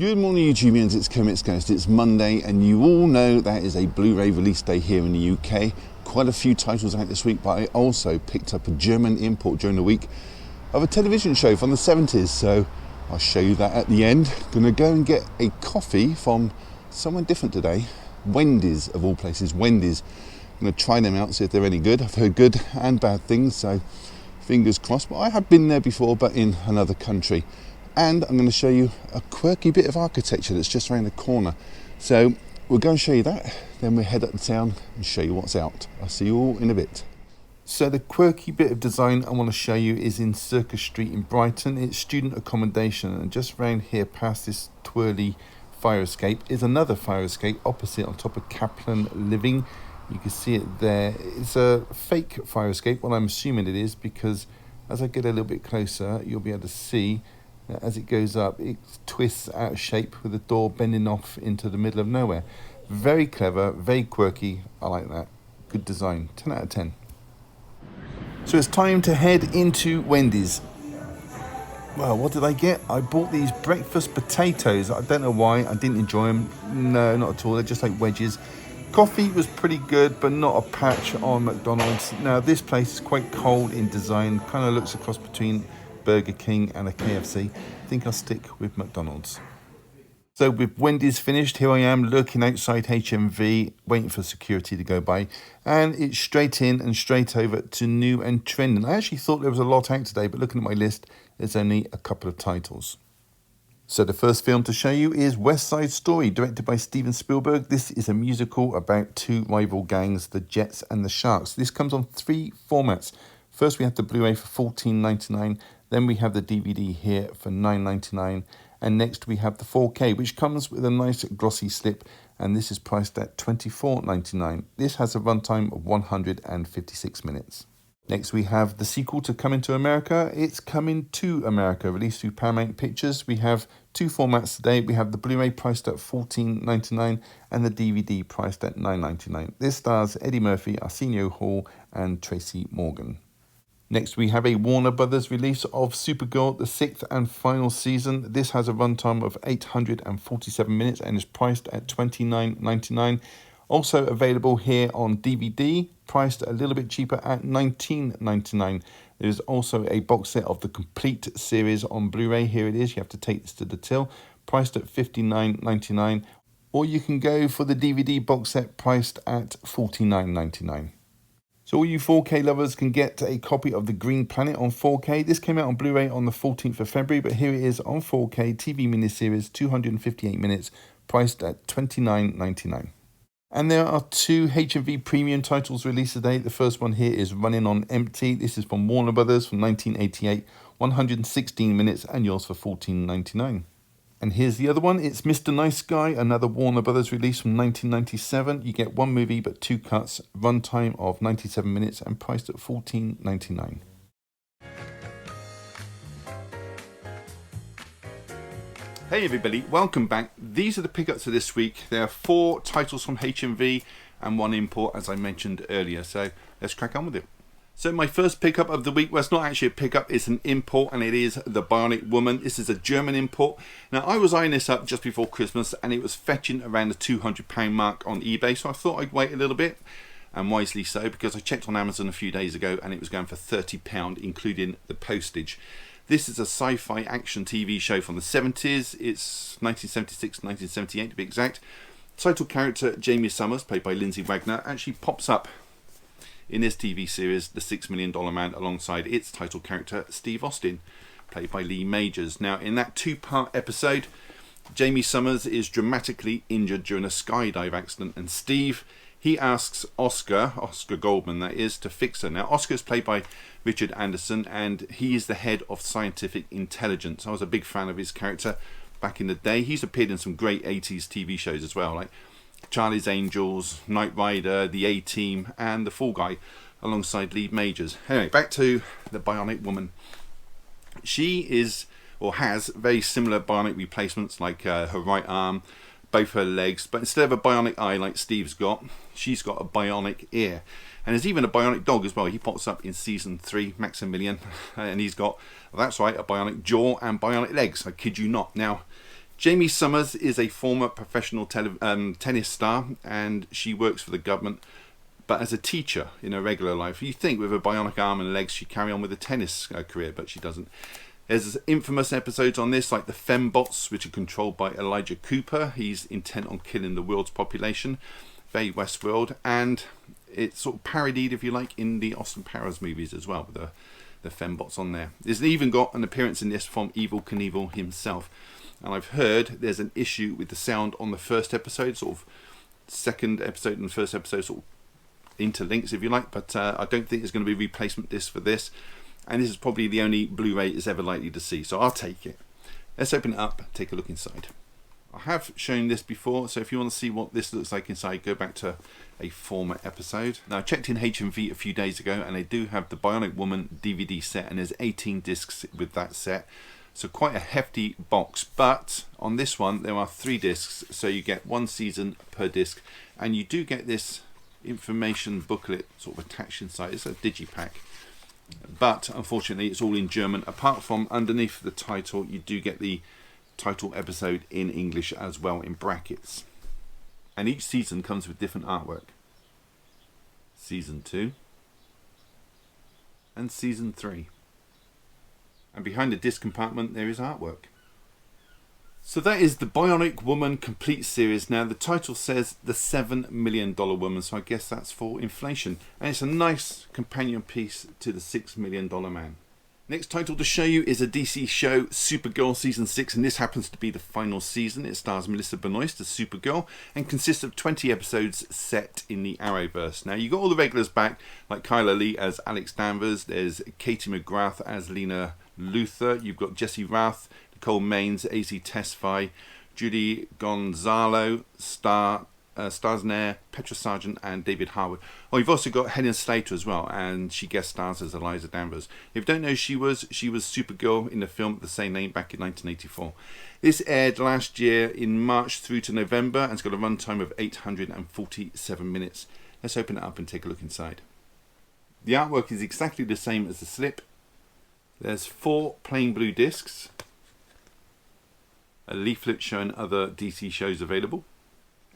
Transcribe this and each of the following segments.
Good morning YouTubians, it's Kermit's Ghost. It's Monday and you all know that is a Blu-ray release day here in the UK. Quite a few titles out this week, but I also picked up a German import during the week of a television show from the 70s, so I'll show you that at the end. Gonna go and get a coffee from someone different today. Wendys, of all places, Wendys. I'm gonna try them out, see if they're any good. I've heard good and bad things, so fingers crossed. But I have been there before, but in another country. And I'm going to show you a quirky bit of architecture that's just around the corner. So we'll go and show you that, then we'll head up to town and show you what's out. I'll see you all in a bit. So the quirky bit of design I want to show you is in Circus Street in Brighton. It's student accommodation, and just around here past this twirly fire escape is another fire escape opposite on top of Kaplan Living. You can see it there. It's a fake fire escape, well I'm assuming it is, because as I get a little bit closer you'll be able to see as it goes up, it twists out of shape with the door bending off into the middle of nowhere. Very clever, very quirky. I like that. Good design. 10 out of 10. So it's time to head into Wendy's. Well, what did I get? I bought these breakfast potatoes. I don't know why. I didn't enjoy them. No, not at all. They're just like wedges. Coffee was pretty good, but not a patch on McDonald's. Now, this place is quite cold in design. Kind of looks across between Burger King and a KFC. I think I'll stick with McDonald's. So with Wendy's finished, here I am lurking outside HMV, waiting for security to go by, and it's straight in and straight over to new and trending. I actually thought there was a lot out today, but looking at my list, there's only a couple of titles. So the first film to show you is West Side Story, directed by Steven Spielberg. This is a musical about two rival gangs, the Jets and the Sharks. This comes on 3 formats. First we have the Blu-ray for $14.99. Then we have the DVD here for $9.99, and next we have the 4K, which comes with a nice glossy slip, and this is priced at $24.99. This has a runtime of 156 minutes. Next we have the sequel to Coming to America. It's Coming to America, released through Paramount Pictures. We have 2 formats today. We have the Blu-ray priced at $14.99 and the DVD priced at $9.99. This stars Eddie Murphy, Arsenio Hall, and Tracy Morgan. Next, we have a Warner Brothers release of Supergirl, the 6th and final season. This has a runtime of 847 minutes and is priced at $29.99. Also available here on DVD, priced a little bit cheaper at $19.99. There is also a box set of the complete series on Blu-ray. Here it is. You have to take this to the till, priced at $59.99. Or you can go for the DVD box set priced at $49.99. So all you 4K lovers can get a copy of The Green Planet on 4K. This came out on Blu-ray on the 14th of February, but here it is on 4K TV miniseries, 258 minutes, priced at $29.99. And there are 2 HMV premium titles released today. The first one here is Running on Empty. This is from Warner Brothers from 1988, 116 minutes, and yours for $14.99. And here's the other one. It's Mr. Nice Guy, another Warner Brothers release from 1997. You get 1 movie but 2 cuts, runtime of 97 minutes and priced at $14.99. Hey everybody, welcome back. These are the pickups for this week. There are 4 titles from HMV and 1 import, as I mentioned earlier. So let's crack on with it. So my first pickup of the week, well, it's not actually a pickup, it's an import, and it is The Bionic Woman. This is a German import. Now, I was eyeing this up just before Christmas, and it was fetching around the £200 mark on eBay, so I thought I'd wait a little bit, and wisely so, because I checked on Amazon a few days ago, and it was going for £30, including the postage. This is a sci-fi action TV show from the 70s. It's 1976, 1978 to be exact. Title character Jamie Summers, played by Lindsay Wagner, actually pops up in this TV series, The $6 Million Man, alongside its title character, Steve Austin, played by Lee Majors. Now, in that 2-part episode, Jamie Summers is dramatically injured during a skydive accident, and Steve, he asks Oscar Goldman that is, to fix her. Now, Oscar is played by Richard Anderson, and he is the head of scientific intelligence. I was a big fan of his character back in the day. He's appeared in some great 80s TV shows as well, like Charlie's Angels, Knight Rider, The A-Team, and The Fall Guy, alongside Lee Majors. Anyway, back to The Bionic Woman. She is, or has, very similar bionic replacements, like her right arm, both her legs, but instead of a bionic eye like Steve's got, she's got a bionic ear. And there's even a bionic dog as well. He pops up in season 3, Maximilian, and he's got, that's right, a bionic jaw and bionic legs. I kid you not. Now, Jamie Summers is a former professional tennis star, and she works for the government, but as a teacher in her regular life. You think with a bionic arm and legs she'd carry on with a tennis career, but she doesn't. There's infamous episodes on this, like the fembots, which are controlled by Elijah Cooper. He's intent on killing the world's population, very Westworld, and it's sort of parodied, if you like, in the Austin Powers movies as well, with the fembots on there. There's even got an appearance in this from Evel Knievel himself. And I've heard there's an issue with the sound on the first episode, sort of second episode and first episode sort of interlinks, if you like, but I don't think there's going to be a replacement disc for this, and this is probably the only Blu-ray it's ever likely to see, so I'll take it. Let's open it up, take a look inside. I have shown this before, so if you want to see what this looks like inside, go back to a former episode. Now, I checked in HMV a few days ago, and they do have the Bionic Woman DVD set, and there's 18 discs with that set. So quite a hefty box, but on this one there are 3 discs, so you get 1 season per disc, and you do get this information booklet sort of attached inside. It's a digipack, but unfortunately it's all in German. Apart from underneath the title, you do get the title episode in English as well in brackets, and each season comes with different artwork. Season 2 and Season 3. And behind the disc compartment there is artwork. So that is the Bionic Woman complete series. Now the title says the $7 million woman, so I guess that's for inflation. And it's a nice companion piece to the $6 million man. Next title to show you is a DC show, Supergirl Season 6, and this happens to be the final season. It stars Melissa Benoist as Supergirl and consists of 20 episodes set in the Arrowverse. Now, you got all the regulars back, like Kyla Lee as Alex Danvers, there's Katie McGrath as Lena Luthor, you've got Jesse Rath, Nicole Maines, AZ Tesfaye, Judy Gonzalo, Starsner, Petra Sargent and David Harwood. Oh, you've also got Helen Slater as well, and she guest stars as Eliza Danvers. If you don't know, she was Supergirl in the film of the same name back in 1984. This aired last year in March through to November, and it's got a runtime of 847 minutes. Let's open it up and take a look inside. The artwork is exactly the same as the slip. There's 4 plain blue discs, a leaflet showing other DC shows available,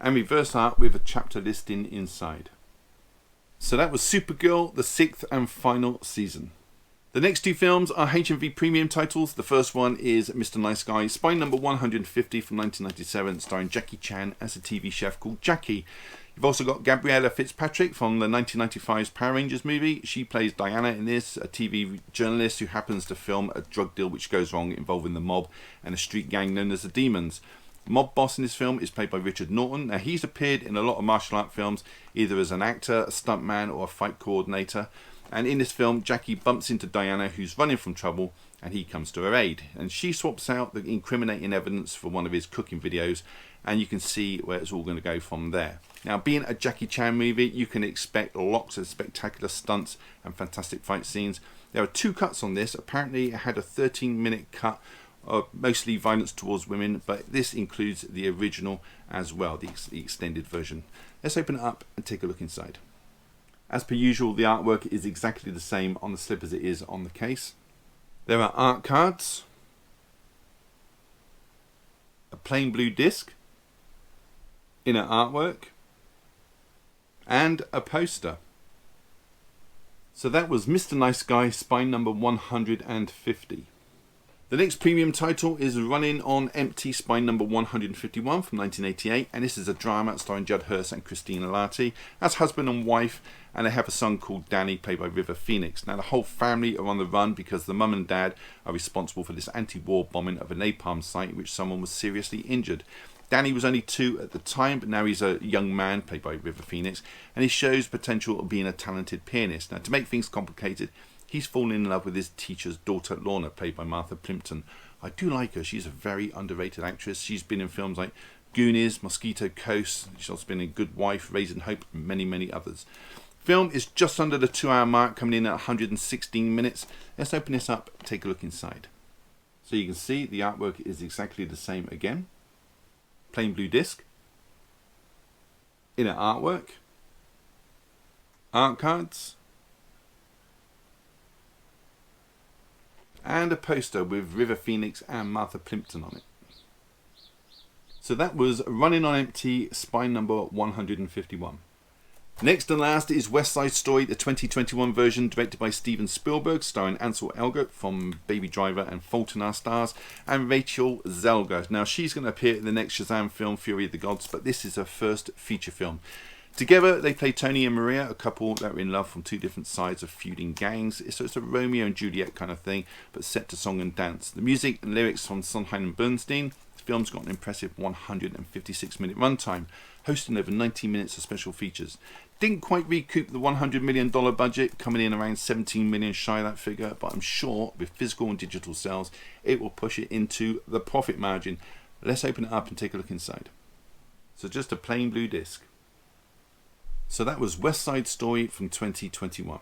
and reverse art with a chapter listing inside. So that was Supergirl, the 6th and final season. The next 2 films are HMV premium titles. The first one is Mr. Nice Guy, Spy number 150 from 1997, starring Jackie Chan as a TV chef called Jackie. You've also got Gabriella Fitzpatrick from the 1995's Power Rangers movie. She plays Diana in this, a TV journalist who happens to film a drug deal which goes wrong involving the mob and a street gang known as the Demons. The mob boss in this film is played by Richard Norton. Now, he's appeared in a lot of martial art films, either as an actor, a stuntman or a fight coordinator. And in this film, Jackie bumps into Diana, who's running from trouble, and he comes to her aid. And she swaps out the incriminating evidence for one of his cooking videos, and you can see where it's all going to go from there. Now, being a Jackie Chan movie, you can expect lots of spectacular stunts and fantastic fight scenes. There are 2 cuts on this. Apparently, it had a 13-minute cut, mostly violence towards women, but this includes the original as well, the extended version. Let's open it up and take a look inside. As per usual, the artwork is exactly the same on the slip as it is on the case. There are art cards, a plain blue disc, inner artwork, and a poster. So that was Mr. Nice Guy, Spy number 150. The next premium title is Running on Empty, Spy number 151 from 1988, and this is a drama starring Judd Hirsch and Christina Lahti as husband and wife, and they have a son called Danny, played by River Phoenix. Now, the whole family are on the run because the mum and dad are responsible for this anti-war bombing of a napalm site in which someone was seriously injured. Danny was only 2 at the time, but now he's a young man, played by River Phoenix, and he shows potential of being a talented pianist. Now, to make things complicated, he's fallen in love with his teacher's daughter, Lorna, played by Martha Plimpton. I do like her. She's a very underrated actress. She's been in films like Goonies, Mosquito Coast. She's also been in Good Wife, Raising Hope, and many, many others. Film is just under the 2-hour mark, coming in at 116 minutes. Let's open this up, take a look inside. So you can see the artwork is exactly the same again. Plain blue disc, inner artwork, art cards, and a poster with River Phoenix and Martha Plimpton on it. So that was Running on Empty, spine number 151. Next and last is West Side Story, the 2021 version, directed by Steven Spielberg, starring Ansel Elgort from Baby Driver and Fault in Our Stars, and Rachel Zelga. Now, she's going to appear in the next Shazam film, Fury of the Gods, but this is her first feature film. Together, they play Tony and Maria, a couple that are in love from two different sides of feuding gangs. So it's a Romeo and Juliet kind of thing, but set to song and dance. The music and lyrics from Sondheim and Bernstein. The film's got an impressive 156-minute runtime, hosting over 90 minutes of special features. Didn't quite recoup the $100 million budget, coming in around 17 million shy of that figure, but I'm sure with physical and digital sales, it will push it into the profit margin. Let's open it up and take a look inside. So just a plain blue disc. So that was West Side Story from 2021.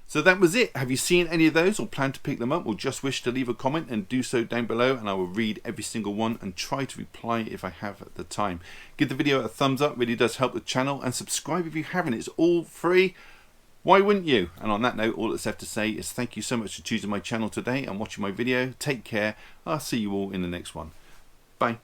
So that was it. Have you seen any of those or plan to pick them up, or just wish to leave a comment, and do so down below, and I will read every single one and try to reply if I have the time. Give the video a thumbs up, really does help the channel, and subscribe if you haven't. It's all free. Why wouldn't you? And on that note, all that's left to say is thank you so much for choosing my channel today and watching my video. Take care. I'll see you all in the next one. Bye.